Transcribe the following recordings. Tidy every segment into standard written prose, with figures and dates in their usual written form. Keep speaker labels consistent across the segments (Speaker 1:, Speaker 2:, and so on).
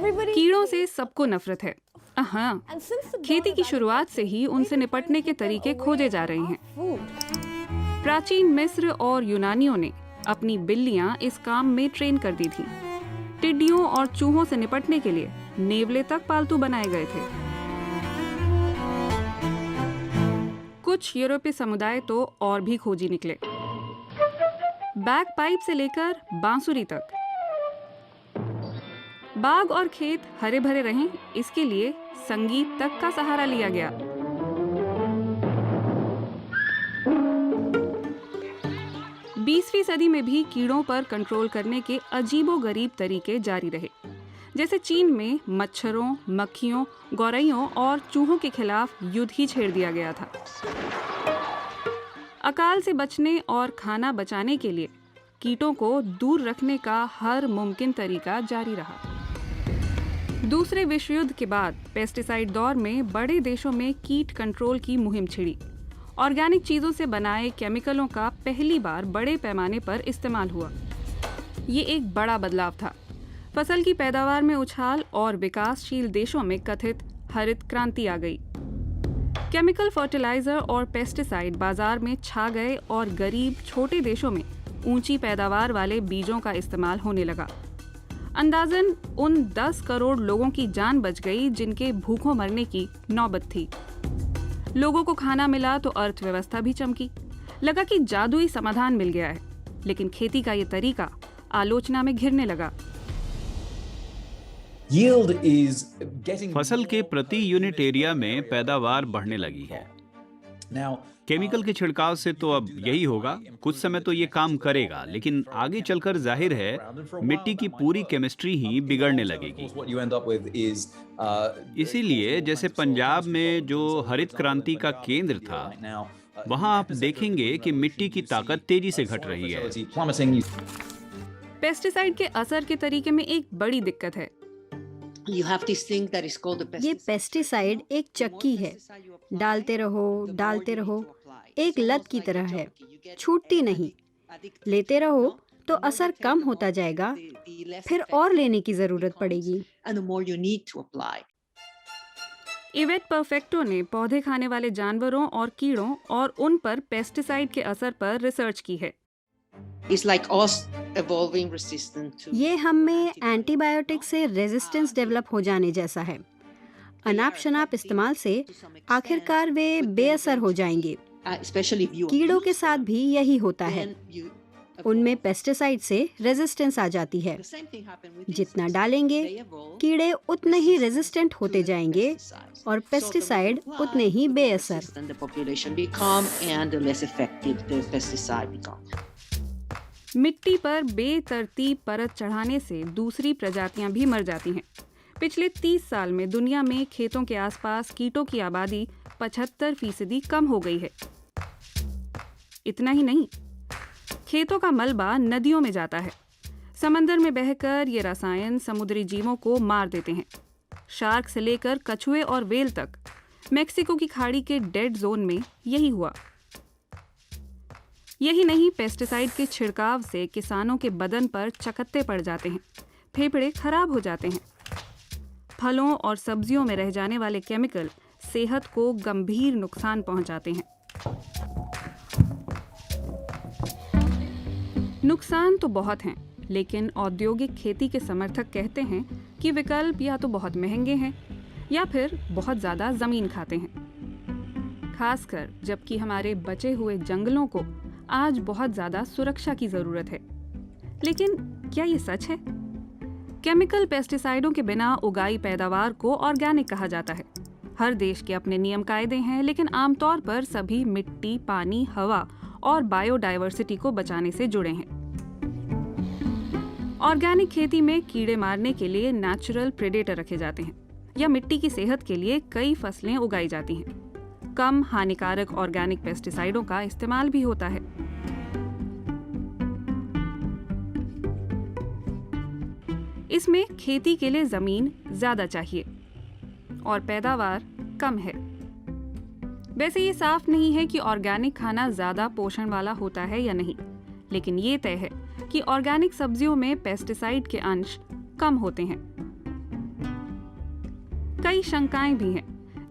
Speaker 1: कीड़ों से सबको नफरत है। हाँ, खेती की शुरुआत से ही उनसे निपटने के तरीके खोजे जा रहे हैं। प्राचीन मिस्र और यूनानियों ने अपनी बिल्लियां इस काम में ट्रेन कर दी थीं। टिड्डियों और चूहों से निपटने के लिए नेवले तक पालतू बनाए गए थे। कुछ यूरोपीय समुदाय तो और भी खोजी निकले। बैगपाइप से लेकर बांसुरी तक। बाग और खेत हरे भरे रहें, इसके लिए संगीत तक का सहारा लिया गया। बीसवीं सदी में भी कीड़ों पर कंट्रोल करने के अजीबोगरीब तरीके जारी रहे। जैसे चीन में मच्छरों, मक्खियों, गौरैयों और चूहों के खिलाफ युद्ध ही छेड़ दिया गया था। अकाल से बचने और खाना बचाने के लिए कीटों को दूर रखने का हर मुमकिन तरीका जारी रहा। दूसरे विश्व युद्ध के बाद पेस्टिसाइड दौर में बड़े देशों में कीट कंट्रोल की मुहिम छिड़ी। ऑर्गेनिक चीजों से बनाए केमिकलों का पहली बार बड़े पैमाने पर इस्तेमाल हुआ। ये एक बड़ा बदलाव था। फसल की पैदावार में उछाल और विकासशील देशों में कथित हरित क्रांति आ गई। केमिकल फर्टिलाइजर और पेस्टिसाइड बाजार में छा गए और गरीब छोटे देशों में ऊंची पैदावार वाले बीजों का इस्तेमाल होने लगा। अंदाजन उन 10 करोड़ लोगों की जान बच गई जिनके भूखों मरने की नौबत थी। लोगों को खाना मिला तो अर्थव्यवस्था भी चमकी। लगा कि जादुई समाधान मिल गया है, लेकिन खेती का ये तरीका आलोचना में घिरने लगा।
Speaker 2: फसल के प्रति यूनिट एरिया में पैदावार बढ़ने लगी है। केमिकल के छिड़काव से तो अब यही होगा। कुछ समय तो ये काम करेगा, लेकिन आगे चलकर जाहिर है मिट्टी की पूरी केमिस्ट्री ही बिगड़ने लगेगी। इसीलिए जैसे पंजाब में जो हरित क्रांति का केंद्र था, वहां आप देखेंगे कि मिट्टी की ताकत तेजी से घट रही है।
Speaker 1: पेस्टिसाइड के असर के तरीके में एक बड़ी दिक्कत है।
Speaker 3: ये पेस्टिसाइड एक चक्की है। डालते रहो, एक लत की तरह है, छूटती नहीं। लेते रहो तो असर कम होता जाएगा, फिर और लेने की जरूरत पड़ेगी।
Speaker 1: इवेट परफेक्टो ने पौधे खाने वाले जानवरों और कीड़ों और उन पर पेस्टिसाइड के असर पर रिसर्च की है।
Speaker 3: ये हम में एंटीबायोटिक से रेजिस्टेंस डेवलप हो जाने जैसा है। अनाप शनाप इस्तेमाल से आखिरकार वे बेअसर हो जाएंगे। कीड़ों के साथ भी यही होता है। उनमें पेस्टिसाइड से रेजिस्टेंस आ जाती है। जितना डालेंगे कीड़े उतने ही रेजिस्टेंट होते जाएंगे और पेस्टिसाइड उतने ही बेअसर।
Speaker 1: मिट्टी पर बेतरतीब परत चढ़ाने से दूसरी प्रजातियां भी मर जाती हैं। पिछले 30 साल में दुनिया में खेतों के आसपास कीटों की आबादी 75% कम हो गई है। इतना ही नहीं, खेतों का मलबा नदियों में जाता है। समंदर में बहकर ये रसायन समुद्री जीवों को मार देते हैं। शार्क से लेकर कछुए और व्हेल तक मेक्सिको की खाड़ी के डेड जोन में यही हुआ। यही नहीं, पेस्टिसाइड के छिड़काव से किसानों के बदन पर चकत्ते पड़ जाते हैं, फेफड़े खराब हो जाते हैं। फलों और सब्जियों में रह जाने वाले केमिकल सेहत को गंभीर नुकसान पहुंचाते हैं। नुकसान तो बहुत हैं, लेकिन औद्योगिक खेती के समर्थक कहते हैं कि विकल्प या तो बहुत महंगे हैं या फिर बहुत ज्यादा जमीन खाते हैं। खासकर जबकि हमारे बचे हुए जंगलों को आज बहुत ज्यादा सुरक्षा की जरूरत है। लेकिन क्या ये सच है? केमिकल पेस्टिसाइडों के बिना उगाई पैदावार को ऑर्गेनिक कहा जाता है। हर देश के अपने नियम कायदे हैं, लेकिन आमतौर पर सभी मिट्टी, पानी, हवा और बायोडायवर्सिटी को बचाने से जुड़े हैं। ऑर्गेनिक खेती में कीड़े मारने के लिए नेचुरल प्रेडेटर रखे जाते हैं या मिट्टी की सेहत के लिए कई फसलें उगाई जाती हैं। कम हानिकारक ऑर्गेनिक पेस्टिसाइडों का इस्तेमाल भी होता है। इसमें खेती के लिए जमीन ज्यादा चाहिए और पैदावार कम है। वैसे ये साफ नहीं है कि ऑर्गेनिक खाना ज्यादा पोषण वाला होता है या नहीं, लेकिन ये तय है कि ऑर्गेनिक सब्जियों में पेस्टिसाइड के अंश कम होते हैं। कई शंकाएं भी हैं,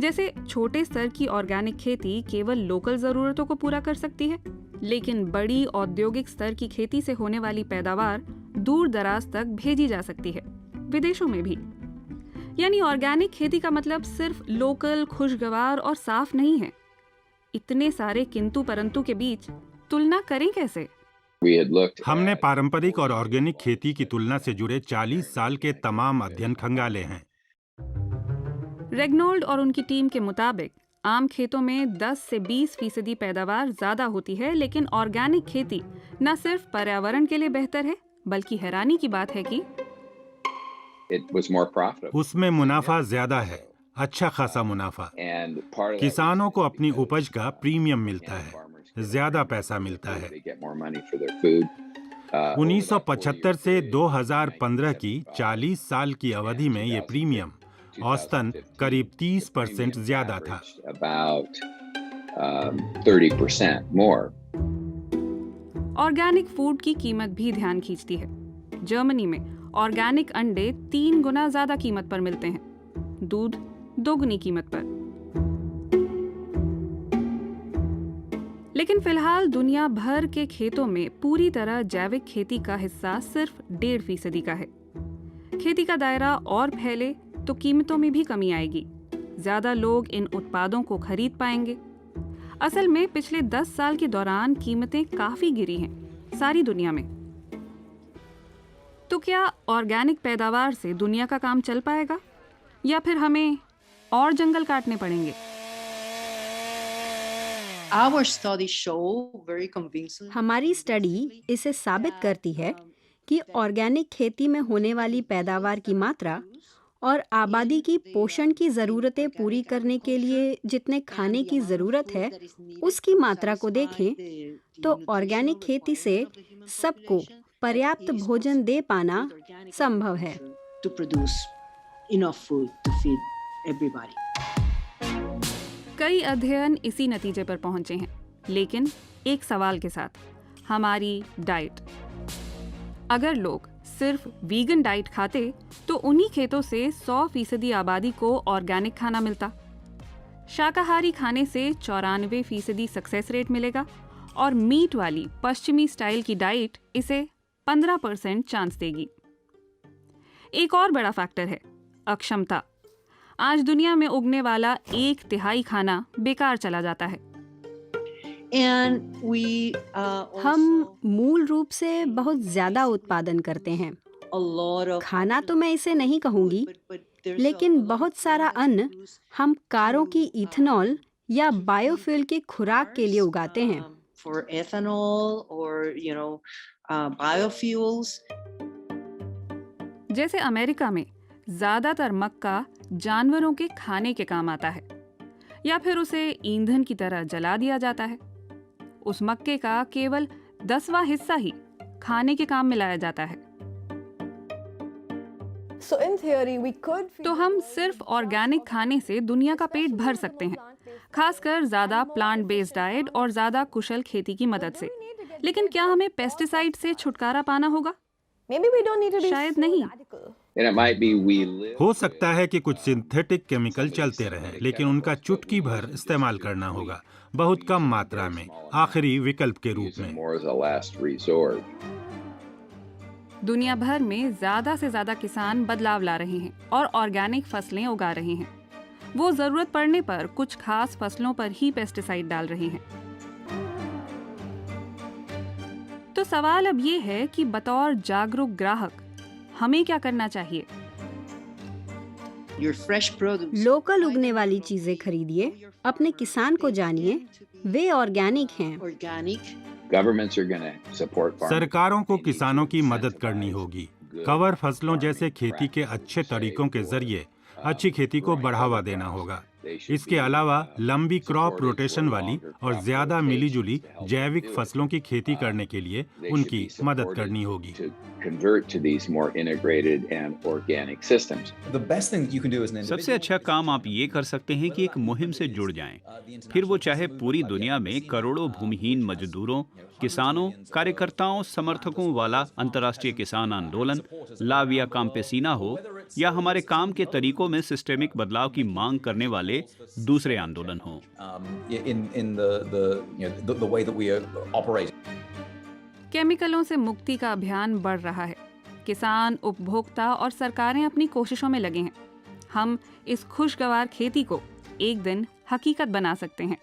Speaker 1: जैसे छोटे स्तर की ऑर्गेनिक खेती केवल लोकल जरूरतों को पूरा कर सकती है, लेकिन बड़ी औद्योगिक स्तर की खेती से होने वाली पैदावार दूर दराज तक भेजी जा सकती है, विदेशों में भी। यानी ऑर्गेनिक खेती का मतलब सिर्फ लोकल, खुशगवार और साफ नहीं है। इतने सारे किंतु परंतु के बीच तुलना करें कैसे?
Speaker 4: हमने पारंपरिक और ऑर्गेनिक खेती की तुलना से जुड़े 40 साल के तमाम अध्ययन खंगाले हैं।
Speaker 1: रेगनोल्ड और उनकी टीम के मुताबिक आम खेतों में 10 से 20% पैदावार ज्यादा होती है, लेकिन ऑर्गेनिक खेती न सिर्फ पर्यावरण के लिए बेहतर है, बल्कि हैरानी की बात है कि
Speaker 4: उसमें मुनाफा ज्यादा है, अच्छा खासा मुनाफा। किसानों को अपनी उपज का प्रीमियम मिलता है, ज्यादा पैसा मिलता है। 1975 से 2015 की 40 साल की अवधि में ये प्रीमियम औसतन करीब 30% ज्यादा था।
Speaker 1: ऑर्गेनिक फूड की कीमत भी ध्यान खींचती है। जर्मनी में ऑर्गेनिक अंडे 3 गुना ज्यादा कीमत पर मिलते हैं, दूध 2 गुनी कीमत पर। लेकिन फिलहाल दुनिया भर के खेतों में पूरी तरह जैविक खेती का हिस्सा सिर्फ 1.5% का है। खेती का दायरा और फैले तो कीमतों में भी कमी आएगी, ज्यादा लोग इन उत्पादों को खरीद पाएंगे। असल में पिछले 10 साल के दौरान कीमतें काफी गिरी हैं सारी दुनिया में। तो क्या ऑर्गेनिक पैदावार से दुनिया का काम चल पाएगा, या फिर हमें और जंगल काटने पड़ेंगे?
Speaker 3: हमारी स्टडी इसे साबित करती है कि ऑर्गेनिक खेती में होने वाली पैदावार की मात्रा और आबादी की पोषण की ज़रूरतें पूरी करने के लिए जितने खाने की ज़रूरत है, उसकी मात्रा को देखें तो ऑर्गेनिक खेती से सबको पर्याप्त भोजन दे पाना संभव है।
Speaker 1: कई अध्ययन इसी नतीजे पर पहुंचे हैं, लेकिन एक सवाल के साथ, हमारी डाइट। अगर लोग सिर्फ वीगन डाइट खाते तो उन्हीं खेतों से 100% आबादी को ऑर्गेनिक खाना मिलता। शाकाहारी खाने से 94% सक्सेस रेट मिलेगा और मीट वाली पश्चिमी स्टाइल की डाइट इसे 15% चांस देगी। एक और बड़ा फैक्टर है अक्षमता। आज दुनिया में उगने वाला 1/3 खाना बेकार चला जाता है।
Speaker 3: हम मूल रूप से बहुत ज्यादा उत्पादन करते हैं। खाना तो मैं इसे नहीं कहूंगी, लेकिन बहुत सारा अन्न हम कारों की इथेनॉल या बायोफ्यूल की खुराक के लिए उगाते हैं।
Speaker 1: जैसे अमेरिका में ज्यादातर मक्का जानवरों के खाने के काम आता है, या फिर उसे ईंधन की तरह जला दिया जाता है। उस मक्के का केवल 10वां हिस्सा ही खाने के काम में लाया जाता है। तो हम सिर्फ ऑर्गेनिक खाने से दुनिया का पेट भर सकते हैं, खासकर ज्यादा प्लांट बेस्ड डाइट और ज्यादा कुशल खेती की मदद से। लेकिन क्या हमें पेस्टिसाइड से छुटकारा पाना होगा? शायद नहीं।
Speaker 4: हो सकता है कि कुछ सिंथेटिक केमिकल चलते रहें, लेकिन उनका चुटकी भर इस्तेमाल करना होगा, बहुत कम मात्रा में, आखिरी विकल्प के रूप में।
Speaker 1: दुनिया भर में ज्यादा से ज्यादा किसान बदलाव ला रहे हैं और ऑर्गेनिक फसलें उगा रहे हैं। वो जरूरत पड़ने पर कुछ खास फसलों पर ही पेस्टिसाइड डाल रहे हैं। तो सवाल अब ये है कि बतौर जागरूक ग्राहक हमें क्या करना चाहिए?
Speaker 3: लोकल उगने वाली चीजें खरीदिए, अपने किसान को जानिए, वे ऑर्गेनिक हैं।
Speaker 4: सरकारों को किसानों की मदद करनी होगी। कवर फसलों जैसे खेती के अच्छे तरीकों के जरिए अच्छी खेती को बढ़ावा देना होगा। इसके अलावा लंबी क्रॉप रोटेशन वाली और ज्यादा मिलीजुली जैविक फसलों की खेती करने के लिए उनकी मदद करनी होगी।
Speaker 2: सबसे अच्छा काम आप ये कर सकते हैं कि एक मुहिम से जुड़ जाएं। फिर वो चाहे पूरी दुनिया में करोड़ों भूमिहीन मजदूरों, किसानों, कार्यकर्ताओं, समर्थकों वाला अंतर्राष्ट्रीय किसान आंदोलन ला विया काम्पेसिना हो, या हमारे काम के तरीकों में सिस्टेमिक बदलाव की मांग करने वाले दूसरे आंदोलन हों।
Speaker 1: केमिकलों से मुक्ति का अभियान बढ़ रहा है। किसान, उपभोक्ता और सरकारें अपनी कोशिशों में लगे हैं। हम इस खुशगवार खेती को एक दिन हकीकत बना सकते हैं।